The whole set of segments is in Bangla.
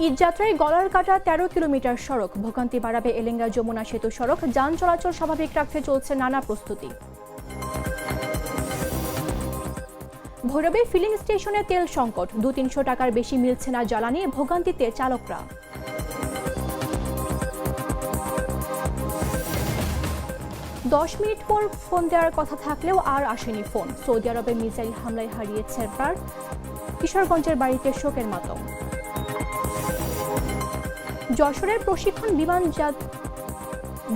ঈদযাত্রায় গলার কাটা ১৩ কিলোমিটার সড়ক, ভোগান্তি বাড়াবে এলেঙ্গা যমুনা সেতু সড়ক, যান চলাচল স্বাভাবিক রাখতে চলছে নানা প্রস্তুতি। ভৈরবে ফিলিং স্টেশনে তেল সংকট, ২-৩০০ টাকার বেশি মিলছে না জ্বালানি, ভোগান্তিতে চালকরা। দশ মিনিট পর ফোন দেওয়ার কথা থাকলেও আর আসেনি ফোন। সৌদি আরবে মিসাইল হামলায় হারিয়েছে প্রাণ, কিশোরগঞ্জের বাড়িতে শোকের মাতম। যশোরের প্রশিক্ষণ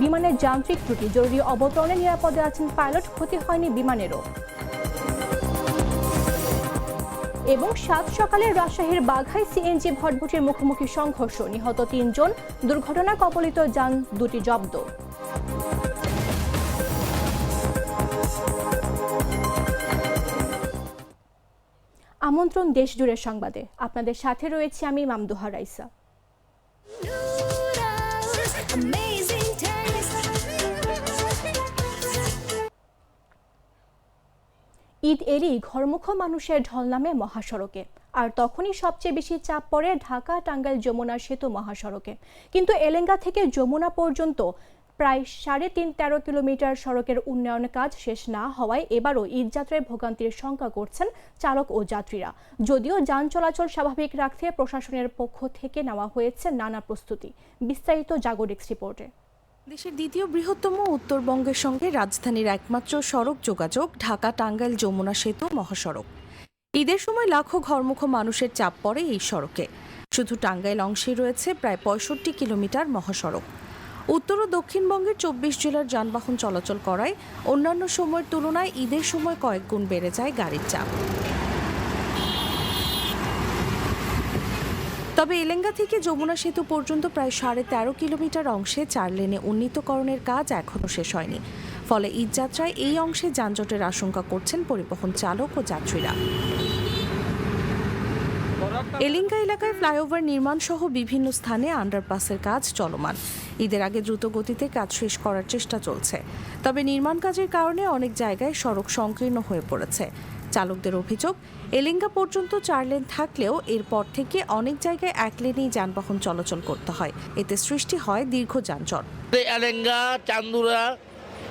বিমানের যান্ত্রিক ত্রুটি, জরুরি অবতরণে নিরাপদে আছেন পাইলট, ক্ষতি হয়নি বিমানেরও। এবং সাত সকালে রাজশাহীর বাঘায় সিএনজি ভটভটির মুখোমুখি সংঘর্ষ, নিহত ৩ জন, দুর্ঘটনা কবলিত যান দুটি জব্দ। আমন্ত্রণ দেশ জুড়ে সংবাদে, আপনাদের সাথে রয়েছে আমি মামদুহা রাইসা। ঈদ এলেই ঘরমুখো মানুষের ঢল নামে মহাসড়কে, আর তখনই সবচেয়ে বেশি চাপ পড়ে ঢাকা টাঙ্গাইল যমুনা সেতু মহাসড়কে। কিন্তু এলেঙ্গা থেকে যমুনা পর্যন্ত প্রায় 13.5 কিলোমিটার সড়কের উন্নয়ন কাজ শেষ না হওয়ায় এবারও ঈদযাত্রায় ভোগান্তির শঙ্কা করছেন চালক ও যাত্রীরা। যদিও যান চলাচল স্বাভাবিক রাখতে প্রশাসনের পক্ষ থেকে নেওয়া হয়েছে নানা প্রস্তুতি। বিস্তারিত জাগো ডেস্ক রিপোর্টে। দেশের দ্বিতীয় বৃহত্তম উত্তরবঙ্গের সঙ্গে রাজধানীর একমাত্র সড়ক যোগাযোগ ঢাকা টাঙ্গাইল যমুনা সেতু মহাসড়ক। ঈদের সময় লাখো ঘরমুখো মানুষের চাপ পড়ে এই সড়কে। শুধু টাঙ্গাইল অংশে রয়েছে প্রায় 65 কিলোমিটার মহাসড়ক। উত্তর ও দক্ষিণবঙ্গের 24 জেলার যানবাহন চলাচল করায় অন্যান্য সময়ের তুলনায় ঈদের সময় কয়েক গুণ বেড়ে যায় গাড়ির চাপ। তবে এলেঙ্গা থেকে যমুনা সেতু পর্যন্ত প্রায় 13.5 কিলোমিটার অংশে 4 লেনে উন্নীতকরণের কাজ এখনও শেষ হয়নি। ফলে ঈদযাত্রায় এই অংশে যানজটের আশঙ্কা করছেন পরিবহন চালক ও যাত্রীরা। এলেঙ্গা এলাকায় ফ্লাইওভার নির্মাণ সহ বিভিন্ন স্থানে আন্ডারপাসের কাজ চলমান। ঈদের আগে দ্রুত গতিতে কাজ শেষ করার চেষ্টা চলছে। তবে নির্মাণ কাজের কারণে অনেক জায়গায় সড়ক সংকীর্ণ হয়ে পড়েছে। চালকদের অভিযোগ, এলেঙ্গা পর্যন্ত 4 লেন থাকলেও এরপর থেকে অনেক জায়গায় 1 লেনেই যানবাহন চলাচল করতে হয়। এতে সৃষ্টি হয় দীর্ঘ যানজট। এলেঙ্গা, চান্দুরা,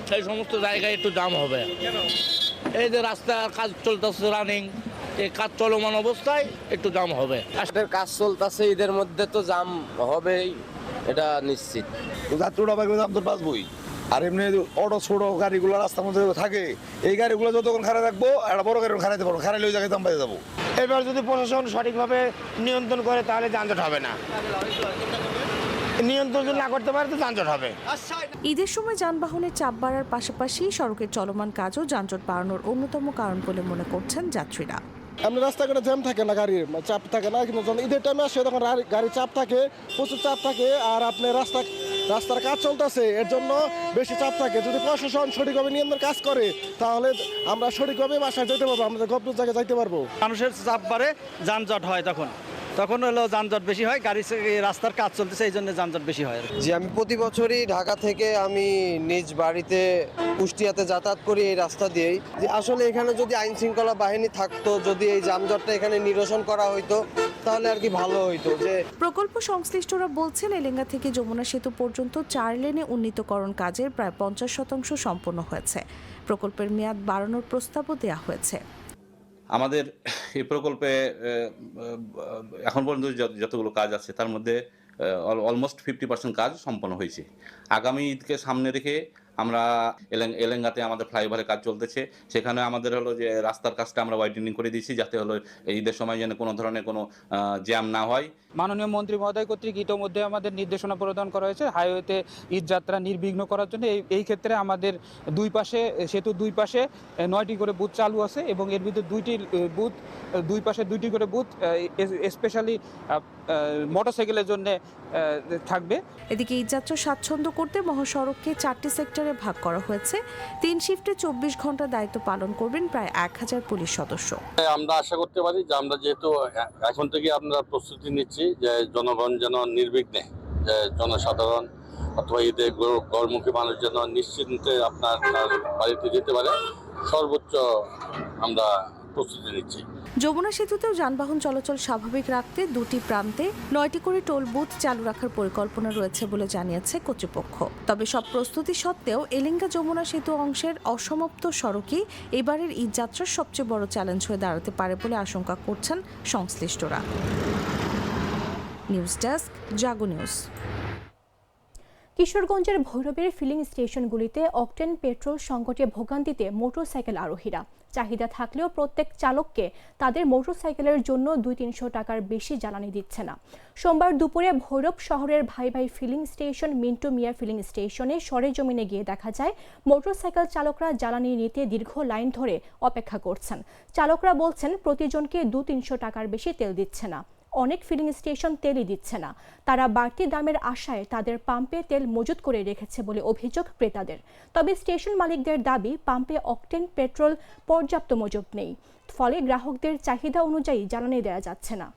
সেই সমস্ত জায়গায় একটু জাম হবে। এই যে রাস্তার কাজ চলতেছে রানিং, এই কাজ চলমান অবস্থায় একটু জাম হবে। কাজ চলতেছে, ঈদের মধ্যে তো জাম হবেই, এটা নিশ্চিত। যাত্রীরা জাম তো বাঁচবই। আর এমনি অটো ছোট গাড়িগুলো রাস্তার মধ্যে থাকে, এই গাড়িগুলো যতক্ষণ খারাপ রাখবো একটা বড় গাড়ি খারাইতে পারবো, খারাইলে ওই জায়গায় দাম পাই যাবো। এবার যদি প্রশাসন সঠিকভাবে নিয়ন্ত্রণ করে তাহলে যানজট হবে না, নিয়ন্ত্রণ যদি না করতে পারে তো যানজট হবে। ঈদের সময় যানবাহনের চাপ বাড়ার পাশাপাশি সড়কের চলমান কাজও যানজট বাড়ানোর অন্যতম কারণ বলে মনে করছেন যাত্রীরা। এমনি রাস্তাঘাটে জ্যাম থাকে না, গাড়ির চাপ থাকে না, কিন্তু যখন ঈদের টাইমে আসে তখন গাড়ির চাপ থাকে, প্রচুর চাপ থাকে। আর আপনার রাস্তার কাজ চলতেছে, এর জন্য বেশি চাপ থাকে। যদি প্রশাসন সঠিকভাবে নিয়ন্ত্রণ কাজ করে তাহলে আমরা সঠিকভাবে বাসায় যেতে পারবো, আমাদের গন্তব্য জায়গায় যাইতে পারবো। মানুষের চাপ বাড়ে, যানজট হয়, তখন হলো যানজট বেশি হয়। রাস্তার কাজ চলতেছে, এই জন্য যানজট বেশি হয়। যে আমি প্রতি বছরই ঢাকা থেকে আমি নিজ বাড়িতে কুষ্টিয়াতে যাতায়াত করি এই রাস্তা দিয়েই। যে আসলে এখানে যদি আইন শৃঙ্খলা বাহিনী থাকতো, যদি এই যানজটটা এখানে নিরসন করা হইতো তাহলে আর কি ভালো হইতো। যে প্রকল্প সংশ্লিষ্টরা বলছেন এলেঙ্গা থেকে যমুনা সেতু পর্যন্ত 4 লেনে উন্নীতকরণ কাজের প্রায় 50% সম্পন্ন হয়েছে। প্রকল্পের মেয়াদ বাড়ানোর প্রস্তাবও দেওয়া হয়েছে। আমাদের এই প্রকল্পে এখন পর্যন্ত যতগুলো কাজ আছে তার মধ্যে অলমোস্ট 50% কাজ সম্পন্ন হয়েছে। আগামী ঈদকে সামনে রেখে আমরা এলেঙ্গাতে আমাদের ফ্লাইওভারের কাজ চলতেছে, সেখানে আমাদের হলো যে রাস্তার কাজটা আমরা ওয়াইডেনিং করে দিয়েছি, যাতে হলো ঈদের সময় যেন কোনো ধরনের কোনো জ্যাম না হয়। মাননীয় মন্ত্রী মহোদয় কর্তৃক ইতোমধ্যে আমাদের নির্দেশনা প্রদান করা হয়েছে হাইওয়েতে ঈদযাত্রা নির্বিঘ্ন করার জন্য। এই ক্ষেত্রে আমাদের সেতুর দুই পাশে 9টি করে বুথ চালু আছে এবং এর ভিতরে দুই পাশে 2টি করে বুথ স্পেশালি মোটরসাইকেলের জন্য থাকবে। এদিকে ঈদযাত্রা স্বাচ্ছন্দ্য করতে মহাসড়ককে 4টি সেক্টরে ভাগ করা হয়েছে। 3 শিফটে 24 ঘন্টা দায়িত্ব পালন করবেন প্রায় 1000 পুলিশ সদস্য। আমরা আশা করতে পারি যে আমরা যেহেতু এখন থেকে আমরা প্রস্তুতি নিচ্ছি যে জনগণ যেন নির্বিঘ্নে, জনসাধারণ অথবা ঈদে ঘরমুখী মানুষ যেন নিশ্চিন্তে আপনার বাড়িতে যেতে পারে, সর্বোচ্চ আমরা প্রস্তুতি নিচ্ছি। যমুনা সেতুতেও যানবাহন চলাচল স্বাভাবিক রাখতে দুটি প্রান্তে 9টি করে টোল বুথ চালু রাখার পরিকল্পনা রয়েছে বলে জানিয়েছে কর্তৃপক্ষ। তবে সব প্রস্তুতি সত্ত্বেও এলেঙ্গা যমুনা সেতু অংশের অসমাপ্ত সড়কই এবারের ঈদযাত্রার সবচেয়ে বড় চ্যালেঞ্জ হয়ে দাঁড়াতে পারে বলে আশঙ্কা করছেন সংশ্লিষ্টরা। নিউজ ডেস্ক, জাগো নিউজ। কিশোরগঞ্জের ভৈরবের ফিলিং স্টেশনগুলিতে অকটেন পেট্রোল সংকটে ভোগান্তিতে মোটরসাইকেল আরোহীরা। চাহিদা থাকলেও প্রত্যেক চালককে তাদের মোটরসাইকেলের জন্য 200-300 টাকার বেশি জ্বালানি দিচ্ছে না। সোমবার দুপুরে ভৈরব শহরের ভাই ভাই ফিলিং স্টেশন, মিন্টু মিয়া ফিলিং স্টেশনে সরেজমিনে গিয়ে দেখা যায় মোটরসাইকেল চালকরা জ্বালানি নিতে দীর্ঘ লাইন ধরে অপেক্ষা করছেন। চালকরা বলছেন প্রতিজনকে 200-300 টাকার বেশি তেল দিচ্ছে না। অনেক ফিলিং স্টেশন তেলই দিচ্ছে না। তারা বাড়তি দামের আশায় তাদের পাম্পে তেল মজুত করে রেখেছে বলে অভিযোগ ক্রেতাদের। তবে স্টেশন মালিকদের দাবি পাম্পে অকটেন পেট্রোল পর্যাপ্ত মজুত নেই, ফলে গ্রাহকদের চাহিদা অনুযায়ী জ্বালানি দেওয়া যাচ্ছে না।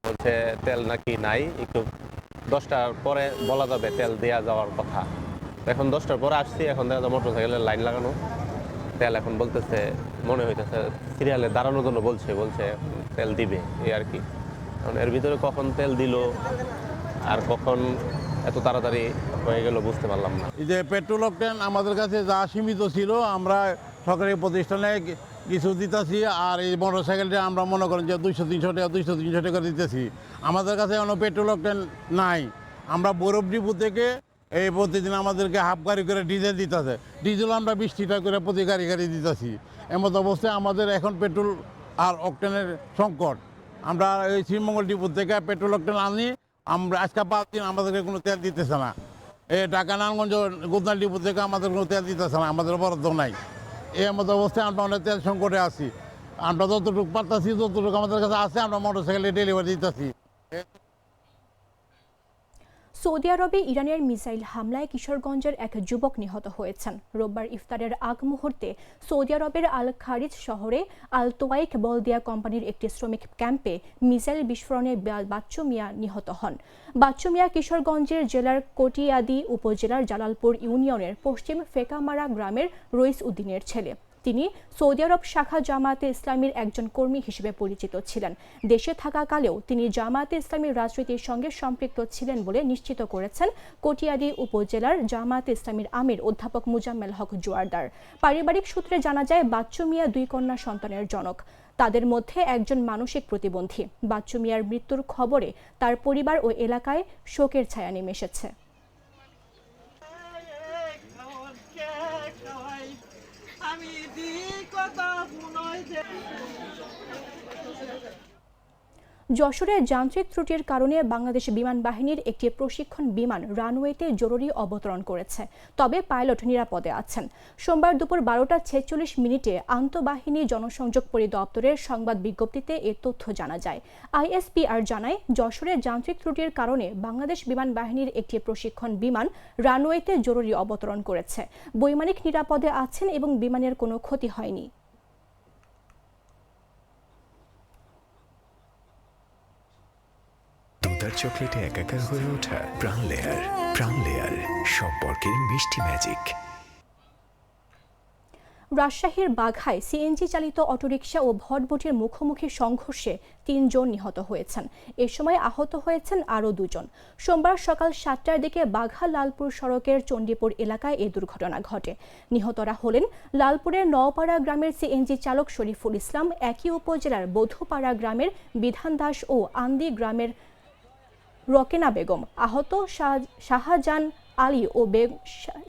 বলছে তেল নাকি নাই, একটু 10টার পরে বলা যাবে তেল দেওয়া যাওয়ার কথা। এখন 10টার পরে আসছি, এখন দেখা যায় মোটরসাইকেলের লাইন লাগানো, তেল এখন বলতেছে মনে হইতেছে সিরিয়ালে দাঁড়ানোর জন্য বলছে তেল দিবে, এই আর কি। কারণ এর ভিতরে কখন তেল দিল আর কখন এত তাড়াতাড়ি হয়ে গেল বুঝতে পারলাম না। এই যে পেট্রোল অকটেন আমাদের কাছে যা সীমিত ছিল, আমরা সরকারি প্রতিষ্ঠানে কিছু দিতেছি, আর এই মোটরসাইকেলটা আমরা মনে করেন যে 200-300 টাকা দিতেছি। আমাদের কাছে কোনো পেট্রোল অকটেন নাই। আমরা বৈরব ডিপো থেকে এই প্রতিদিন আমাদেরকে হাফ গাড়ি করে ডিজেল দিতেছে। ডিজেল আমরা 20 টাকা করে প্রতি গাড়ি দিতেছি। এমত অবস্থায় আমাদের এখন পেট্রোল আর অকটেনের সংকট। আমরা এই শ্রীমঙ্গল ডিপো থেকে পেট্রোল অকটেন আনি, আমরা আজকে 5 দিন আমাদেরকে কোনো তেল দিতেছে না। এই ঢাকা নারায়ণগঞ্জ গোদনাল ডিপো থেকে আমাদের কোনো তেল দিতেছে না, আমাদের বরাদ্দ নাই। এই মতো অবস্থায় আমরা অনেক তেল সংকটে আছি। আমরা যতটুকু পারতাছি, যতটুকু আমাদের কাছে আছে, আমরা মোটরসাইকেলে ডেলিভারি দিতেছি। সৌদি আরবে ইরানের মিসাইল হামলায় কিশোরগঞ্জের এক যুবক নিহত হয়েছেন। রোববার ইফতারের আগ মুহূর্তে সৌদি আরবের আল খারিজ শহরে আল তোয়াইক বলদিয়া কোম্পানির একটি শ্রমিক ক্যাম্পে মিসাইল বিস্ফোরণে বাচ্চু মিয়া নিহত হন। বাচ্চু মিয়া কিশোরগঞ্জের জেলার কটিয়াদি উপজেলার জালালপুর ইউনিয়নের পশ্চিম ফেকামারা গ্রামের রইস উদ্দিনের ছেলে। তিনি সৌদি আরব শাখা জামায়াতে ইসলামীর একজন কর্মী হিসেবে পরিচিত ছিলেন। দেশে থাকাকালেও তিনি জামায়াতে ইসলামীর রাজনীতির সঙ্গে সম্পৃক্ত ছিলেন বলে নিশ্চিত করেছেন কটিয়াদি উপজেলার জামায়াতে ইসলামীর আমির অধ্যাপক মুজাম্মেল হক জোয়ারদার। পারিবারিক সূত্রে জানা যায় বাচ্চু মিয়া 2 কন্যা সন্তানের জনক। তাদের মধ্যে একজন মানসিক প্রতিবন্ধী। বাচ্চু মিয়ার মৃত্যুর খবরে তার পরিবার ও এলাকায় শোকের ছায়া নেমে এসেছে। যশোরে যান্ত্রিক ত্রুটির কারণে বাংলাদেশ বিমান বাহিনীর একটি প্রশিক্ষণ বিমান রানওয়েতে জরুরি অবতরণ করেছে, তবে পাইলট নিরাপদে আছেন। সোমবার দুপুর 12:46 আন্তঃবাহিনী জনসংযোগ পরিদপ্তরের সংবাদ বিজ্ঞপ্তিতে এ তথ্য জানা যায়। আইএসপিআর জানায়, যশোরে যান্ত্রিক ত্রুটির কারণে বাংলাদেশ বিমান বাহিনীর একটি প্রশিক্ষণ বিমান রানওয়েতে জরুরি অবতরণ করেছে। বৈমানিক নিরাপদে আছেন এবং বিমানের কোনো ক্ষতি হয়নি। চকলেটে একাকার হয়ে ওঠা প্রাণ লেয়ার সম্পর্কের মিষ্টি ম্যাজিক। রাজশাহীর বাঘায় সিএনজি চালিত অটোরিকশা ও ভটভটির মুখোমুখি সংঘর্ষে 3 জন নিহত হয়েছেন। এ সময় আহত হয়েছেন আরও 2 জন। সোমবার সকাল 7টার দিকে বাঘা লালপুর সড়কের চণ্ডীপুর এলাকায় এই দুর্ঘটনা ঘটে। নিহতরা হলেন লালপুরের নওপাড়া গ্রামের সিএনজি চালক শরীফুল ইসলাম, একই উপজেলার বধুপাড়া গ্রামের বিধান দাস ও আন্দি গ্রামের রকেনা বেগম। আহত শাহজাহান আলী ও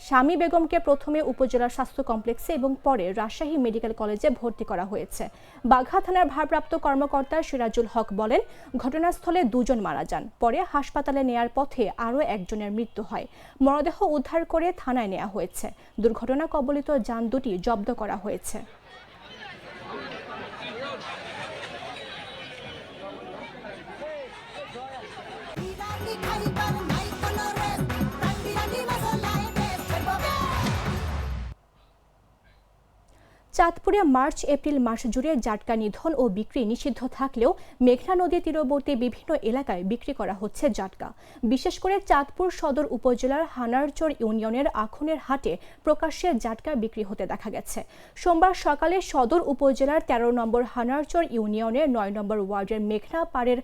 স্বামী বেগমকে প্রথমে উপজেলা স্বাস্থ্য কমপ্লেক্সে এবং পরে রাজশাহী মেডিকেল কলেজে ভর্তি করা হয়েছে। বাঘা থানার ভারপ্রাপ্ত কর্মকর্তা সিরাজুল হক বলেন, ঘটনাস্থলে 2 জন মারা যান। পরে হাসপাতালে নেয়ার পথে আরও 1 জনের মৃত্যু হয়। মরদেহ উদ্ধার করে থানায় নেওয়া হয়েছে। দুর্ঘটনা কবলিত যান দুটি জব্দ করা হয়েছে। চাঁদপুরে মার্চ এপ্রিল মাস জুড়ে জাটকা নিধন ও বিক্রি নিষিদ্ধ থাকলেও মেঘনা নদী তীরবর্তী বিভিন্ন এলাকায় বিক্রি করা হচ্ছে জাটকা। বিশেষ করে চাঁদপুর সদর উপজেলার হানারচর ইউনিয়নের আখনের হাটে প্রকাশ্যে জাটকা বিক্রি হতে দেখা গেছে। সোমবার সকালে সদর উপজেলার ১৩ নম্বর হানারচর ইউনিয়নের ৯ নম্বর ওয়ার্ডের মেঘনা পাড়ের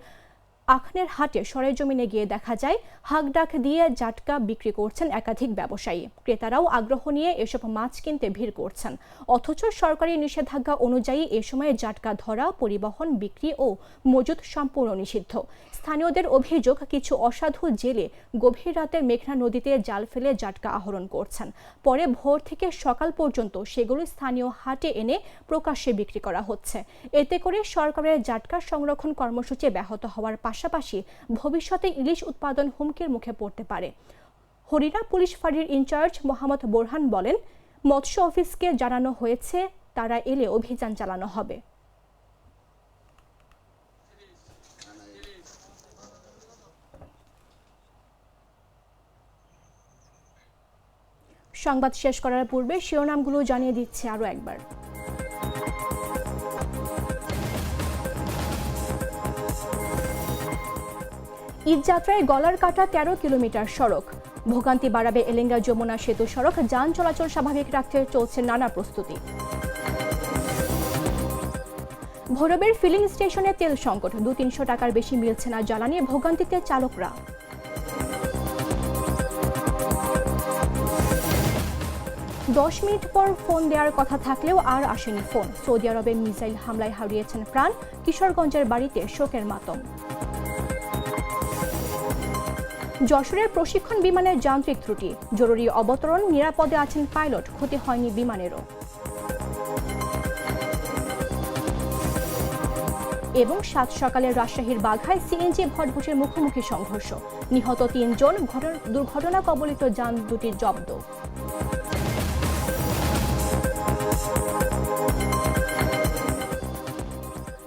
আখনের হাটে সরেজমিনে গিয়ে দেখা যায় হাঁকডাক দিয়ে জাটকা বিক্রি করছেন একাধিক ব্যবসায়ী। ক্রেতারাও আগ্রহ নিয়ে এসব মাছ কিনতে ভিড় করছেন। অথচ সরকারি নিষেধাজ্ঞা অনুযায়ী এ সময়ে জাটকা ধরা, পরিবহন, বিক্রি ও মজুত সম্পূর্ণ নিষিদ্ধ। স্থানীয়দের অভিযোগ, কিছু অসাধু জেলে গভীর রাতে মেঘনা নদীতে জাল ফেলে জাটকা আহরণ করছেন। পরে ভোর থেকে সকাল পর্যন্ত সেগুলো স্থানীয় হাটে এনে প্রকাশ্যে বিক্রি করা হচ্ছে। এতে করে সরকারের জাটকা সংরক্ষণ কর্মসূচি ব্যাহত হওয়ার পাশাপাশি ভবিষ্যতে ইলিশ উৎপাদন হুমকির মুখে পড়তে পারে। হরিণা পুলিশ ফাঁড়ির ইনচার্জ মোহাম্মদ বোরহান বলেন, মৎস্য অফিসকে জানানো হয়েছে, তারা এলে অভিযান চালানো হবে। সংবাদ শেষ করার পূর্বে শিরোনামগুলো জানিয়ে দিচ্ছে আরও একবার। ঈদযাত্রায় গলার কাটা ১৩ কিলোমিটার সড়ক। ভোগান্তি বাড়াবে এলেঙ্গা যমুনা সেতু সড়ক, যান চলাচল স্বাভাবিক রাখতে চলছে নানা প্রস্তুতি। ভৈরবের ফিলিং স্টেশনে তেল সংকট, ২-৩০০ টাকার বেশি মিলছে না জ্বালানি, ভোগান্তিতে চালকরা। ১০ মিনিট পর ফোন দেওয়ার কথা থাকলেও আর আসেনি ফোন। সৌদি আরবে মিসাইল হামলায় হারিয়েছেন প্রাণ, কিশোরগঞ্জের বাড়িতে শোকের মাতম। যশোরের প্রশিক্ষণ বিমানের যান্ত্রিক ত্রুটি, জরুরি অবতরণ, নিরাপদে আছেন পাইলট, ক্ষতি হয়নি বিমানেরও। এবং সাত সকালে রাজশাহীর বাঘায় সিএনজি ভটভটির মুখোমুখি সংঘর্ষ, নিহত ৩ জন, দুর্ঘটনা কবলিত যান দুটি জব্দ।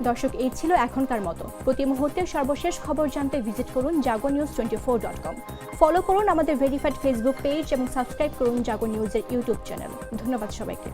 দর্শক, এই ছিল এখনকার মতো। প্রতি মুহূর্তের সর্বশেষ খবর জানতে ভিজিট করুন jagonews24.com। ফলো করুন আমাদের ভেরিফাইড ফেসবুক পেজ এবং সাবস্ক্রাইব করুন জাগো নিউজের ইউটিউব চ্যানেল। ধন্যবাদ সবাইকে।